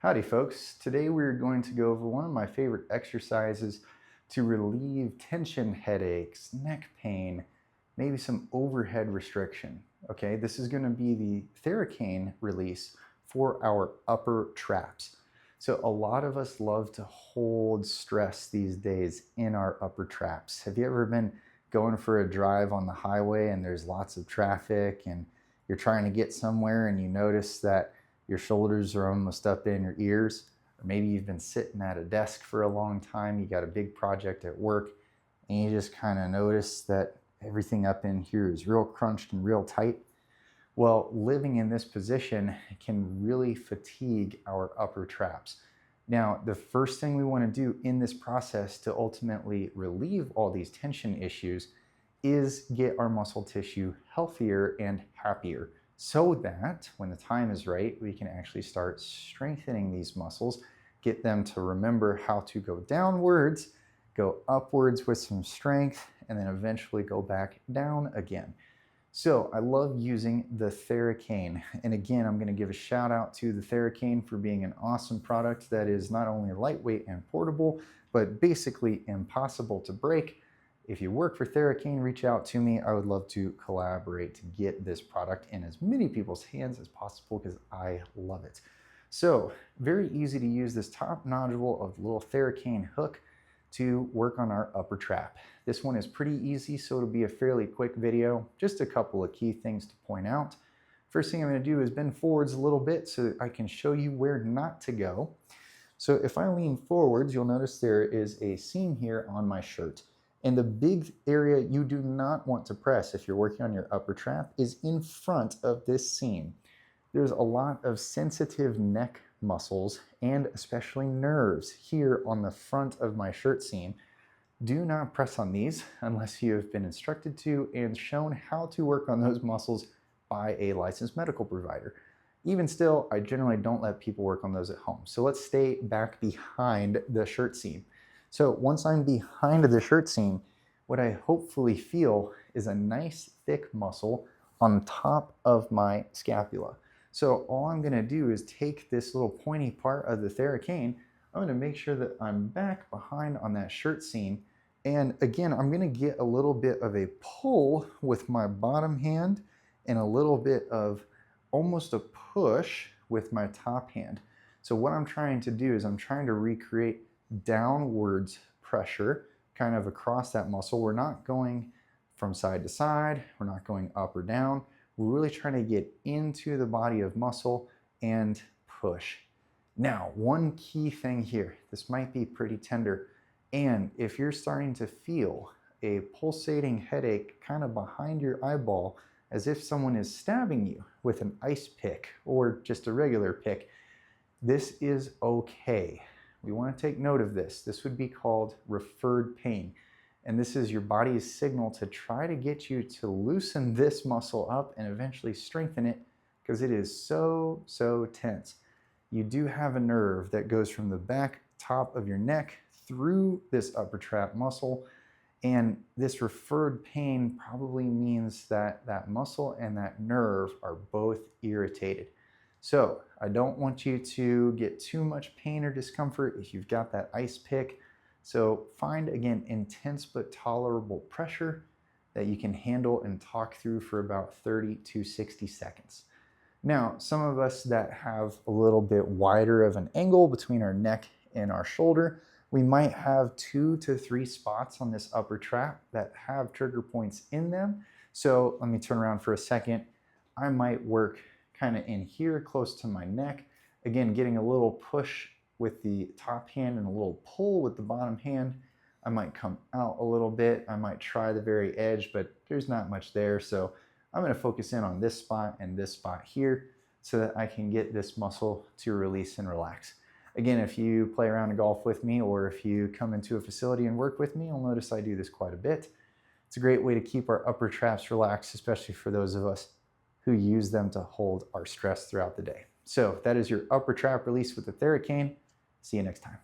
Howdy folks, today we're going to go over one of my favorite exercises to relieve tension, headaches, neck pain, maybe some overhead restriction. Okay, this is going to be the Theracane release for our upper traps. So a lot of us love to hold stress these days in our upper traps. Have you ever been going for a drive on the highway and there's lots of traffic and you're trying to get somewhere and you notice that your shoulders are almost up in your ears, or maybe you've been sitting at a desk for a long time, you got a big project at work, and you just kind of notice that everything up in here is real crunched and real tight? Well, living in this position can really fatigue our upper traps. Now, the first thing we want to do in this process to ultimately relieve all these tension issues is get our muscle tissue healthier and happier, so that when the time is right, we can actually start strengthening these muscles, get them to remember how to go downwards, go upwards with some strength, and then eventually go back down again. So I love using the Theracane. And again, I'm going to give a shout out to the Theracane for being an awesome product that is not only lightweight and portable, but basically impossible to break. If you work for Theracane, reach out to me. I would love to collaborate to get this product in as many people's hands as possible because I love it. So very easy to use this top nodule of the little Theracane hook to work on our upper trap. This one is pretty easy, so it'll be a fairly quick video. Just a couple of key things to point out. First thing I'm going to do is bend forwards a little bit so that I can show you where not to go. So if I lean forwards, you'll notice there is a seam here on my shirt. And the big area you do not want to press if you're working on your upper trap is in front of this seam. There's a lot of sensitive neck muscles and especially nerves here on the front of my shirt seam. Do not press on these unless you have been instructed to and shown how to work on those muscles by a licensed medical provider. Even still, I generally don't let people work on those at home. So let's stay back behind the shirt seam. So once I'm behind the shirt seam, what I hopefully feel is a nice thick muscle on top of my scapula. So all I'm going to do is take this little pointy part of the Theracane. I'm going to make sure that I'm back behind on that shirt seam. And again, I'm going to get a little bit of a pull with my bottom hand and a little bit of almost a push with my top hand. So what I'm trying to do is I'm trying to recreate downwards pressure kind of across that muscle. We're not going from side to side. We're not going up or down. We're really trying to get into the body of muscle and push. Now, one key thing here, this might be pretty tender, and if you're starting to feel a pulsating headache kind of behind your eyeball, as if someone is stabbing you with an ice pick or just a regular pick, this is okay. We want to take note of this. This would be called referred pain. And this is your body's signal to try to get you to loosen this muscle up and eventually strengthen it because it is so tense. You do have a nerve that goes from the back top of your neck through this upper trap muscle. And this referred pain probably means that that muscle and that nerve are both irritated. So I don't want you to get too much pain or discomfort if you've got that ice pick. So find, again, intense but tolerable pressure that you can handle and talk through for about 30 to 60 seconds. Now, some of us that have a little bit wider of an angle between our neck and our shoulder, we might have 2 to 3 spots on this upper trap that have trigger points in them. So let me turn around for a second. I might work kind of in here close to my neck. Again, getting a little push with the top hand and a little pull with the bottom hand. I might come out a little bit. I might try the very edge, but there's not much there. So I'm going to focus in on this spot and this spot here so that I can get this muscle to release and relax. Again, if you play around in golf with me or if you come into a facility and work with me, you'll notice I do this quite a bit. It's a great way to keep our upper traps relaxed, especially for those of us who use them to hold our stress throughout the day. So that is your upper trap release with the Theracane. See you next time.